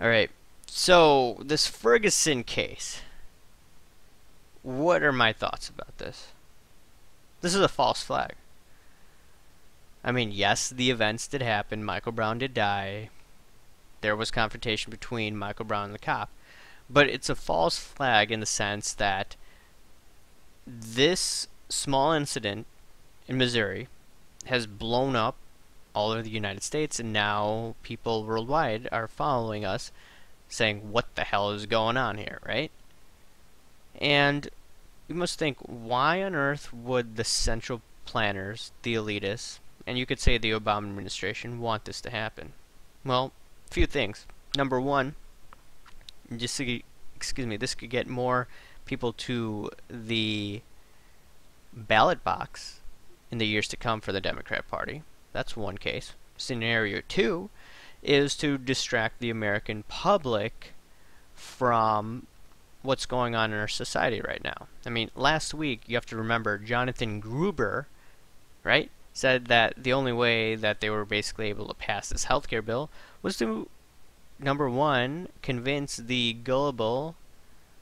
Alright, so this Ferguson case, what are my thoughts about this? This is a false flag. I mean, yes, the events did happen. Michael Brown did die. There was confrontation between Michael Brown and the cop. But it's a false flag in the sense that this small incident in Missouri has blown up all over the United States, and now people worldwide are following us saying, what the hell is going on here, right? And you must think, why on earth would the central planners, the elitists, and you could say the Obama administration, want this to happen? Well, a few things. Number one, just to, excuse me, this could get more people to the ballot box in the years to come for the Democrat Party. That's one case. Scenario two is to distract the American public from what's going on in our society right now. I mean, last week, you have to remember, Jonathan Gruber, right, said that the only way that they were basically able to pass this healthcare bill was to, number one, convince the gullible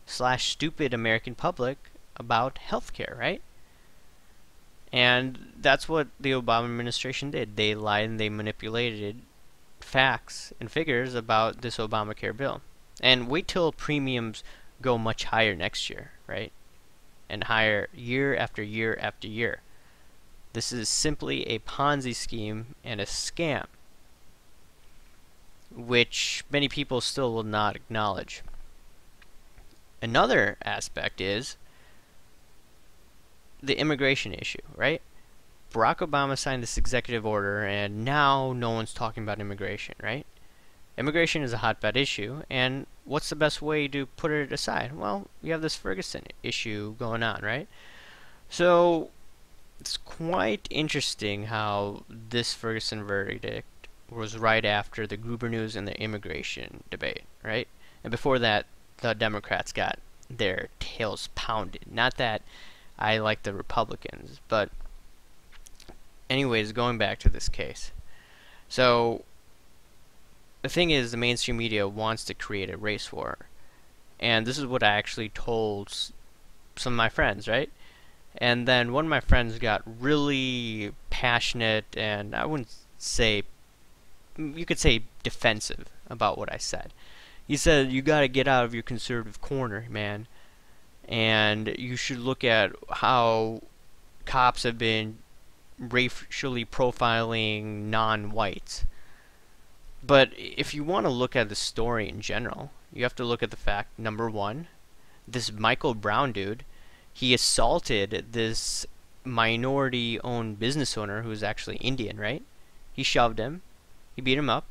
slash stupid American public about healthcare, right? And that's what the Obama administration did. They lied and they manipulated facts and figures about this Obamacare bill. And wait till premiums go much higher next year, right? And higher year after year after year. This is simply a Ponzi scheme and a scam, which many people still will not acknowledge. Another aspect is the immigration issue, right? Barack Obama signed this executive order, and now no one's talking about immigration, right? Immigration is a hotbed issue, and what's the best way to put it aside? Well, you have this Ferguson issue going on, right? So it's quite interesting how this Ferguson verdict was right after the Gruber news and the immigration debate, right? And before that, the Democrats got their tails pounded. Not that I like the Republicans, but anyways, going back to this case. So the thing is, the mainstream media wants to create a race war. And this is what I actually told some of my friends, right? And then one of my friends got really passionate, and I wouldn't say, you could say defensive about what I said. He said, you gotta get out of your conservative corner, man. And you should look at how cops have been racially profiling non-whites. But if you want to look at the story in general, you have to look at the fact, number one, this Michael Brown dude, he assaulted this minority-owned business owner who's actually Indian, right? He shoved him. He beat him up.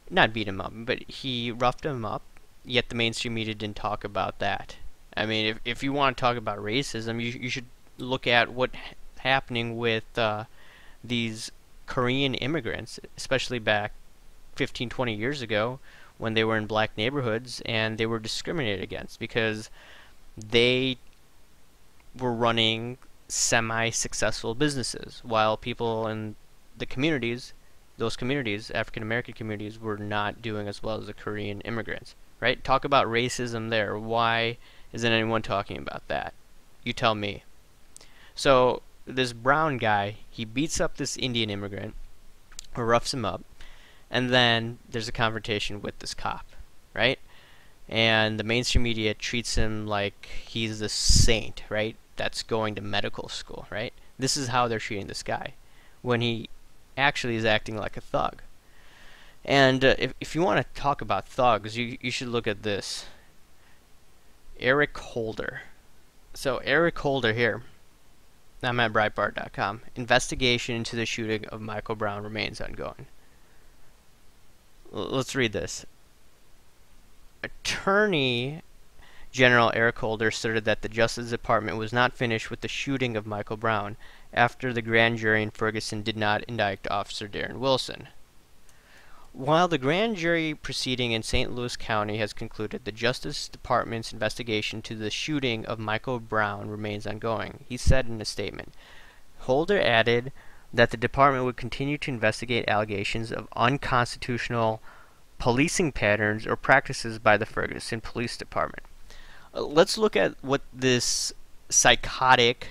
Not beat him up, but he roughed him up, yet the mainstream media didn't talk about that. I mean, if you want to talk about racism, you should look at what's happening with these Korean immigrants, especially back 15, 20 years ago when they were in black neighborhoods and they were discriminated against because they were running semi-successful businesses while people in the communities, those communities, African American communities, were not doing as well as the Korean immigrants, right? Talk about racism there. Why isn't anyone talking about that? You tell me. So this brown guy, he beats up this Indian immigrant, or roughs him up, and then there's a confrontation with this cop, right? And the mainstream media treats him like he's the saint, right? That's going to medical school, right? This is how they're treating this guy, when he actually is acting like a thug. And if you want to talk about thugs, you should look at this. Eric Holder. So Eric Holder here, I'm at Breitbart.com. Investigation into the shooting of Michael Brown remains ongoing. Let's read this. Attorney General Eric Holder asserted that the Justice Department was not finished with the shooting of Michael Brown after the grand jury in Ferguson did not indict Officer Darren Wilson. While the grand jury proceeding in St. Louis County has concluded, the Justice Department's investigation to the shooting of Michael Brown remains ongoing, he said in a statement. Holder added that the department would continue to investigate allegations of unconstitutional policing patterns or practices by the Ferguson Police Department. Let's look at what this psychotic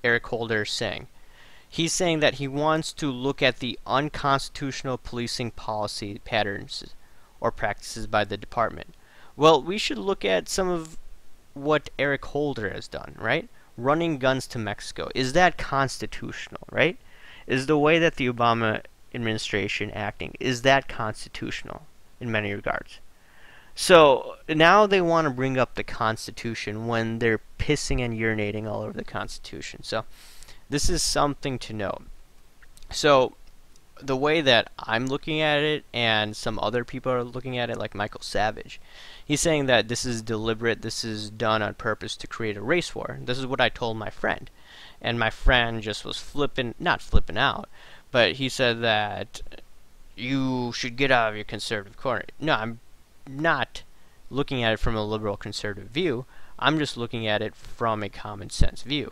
Eric Holder is saying. He's saying that he wants to look at the unconstitutional policing policy patterns or practices by the department. Well, we should look at some of what Eric Holder has done, right? Running guns to Mexico. Is that constitutional, right? Is the way that the Obama administration acting, is that constitutional in many regards? So now they want to bring up the Constitution when they're pissing and urinating all over the Constitution. So this is something to note. So the way that I'm looking at it and some other people are looking at it, like Michael Savage, he's saying that this is deliberate, this is done on purpose to create a race war. This is what I told my friend. And my friend just was not flipping out, but he said that you should get out of your conservative corner. No, I'm not looking at it from a liberal conservative view. I'm just looking at it from a common sense view.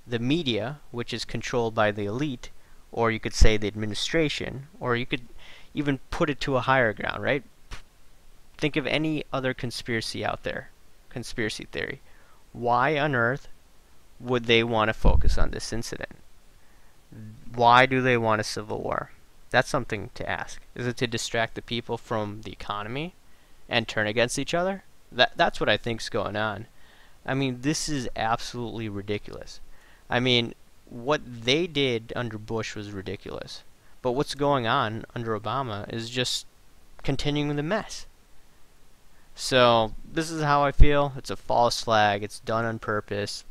The media, which is controlled by the elite, or you could say the administration, or you could even put it to a higher ground, right? Think of any other conspiracy out there, conspiracy theory. Why on earth would they want to focus on this incident? Why do they want a civil war? That's something to ask. Is it to distract the people from the economy and turn against each other? That's what I think's going on. I mean, this is absolutely ridiculous. I mean, what they did under Bush was ridiculous. But what's going on under Obama is just continuing the mess. So, this is how I feel. It's a false flag. It's done on purpose.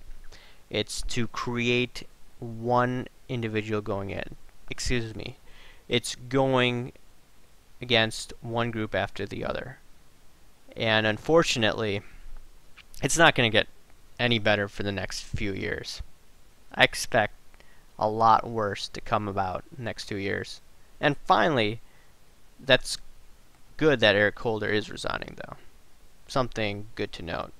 It's to create one individual going in. Excuse me. It's going against one group after the other. And unfortunately, it's not going to get any better for the next few years. I expect a lot worse to come about next 2 years. And finally, that's good that Eric Holder is resigning, though. Something good to note.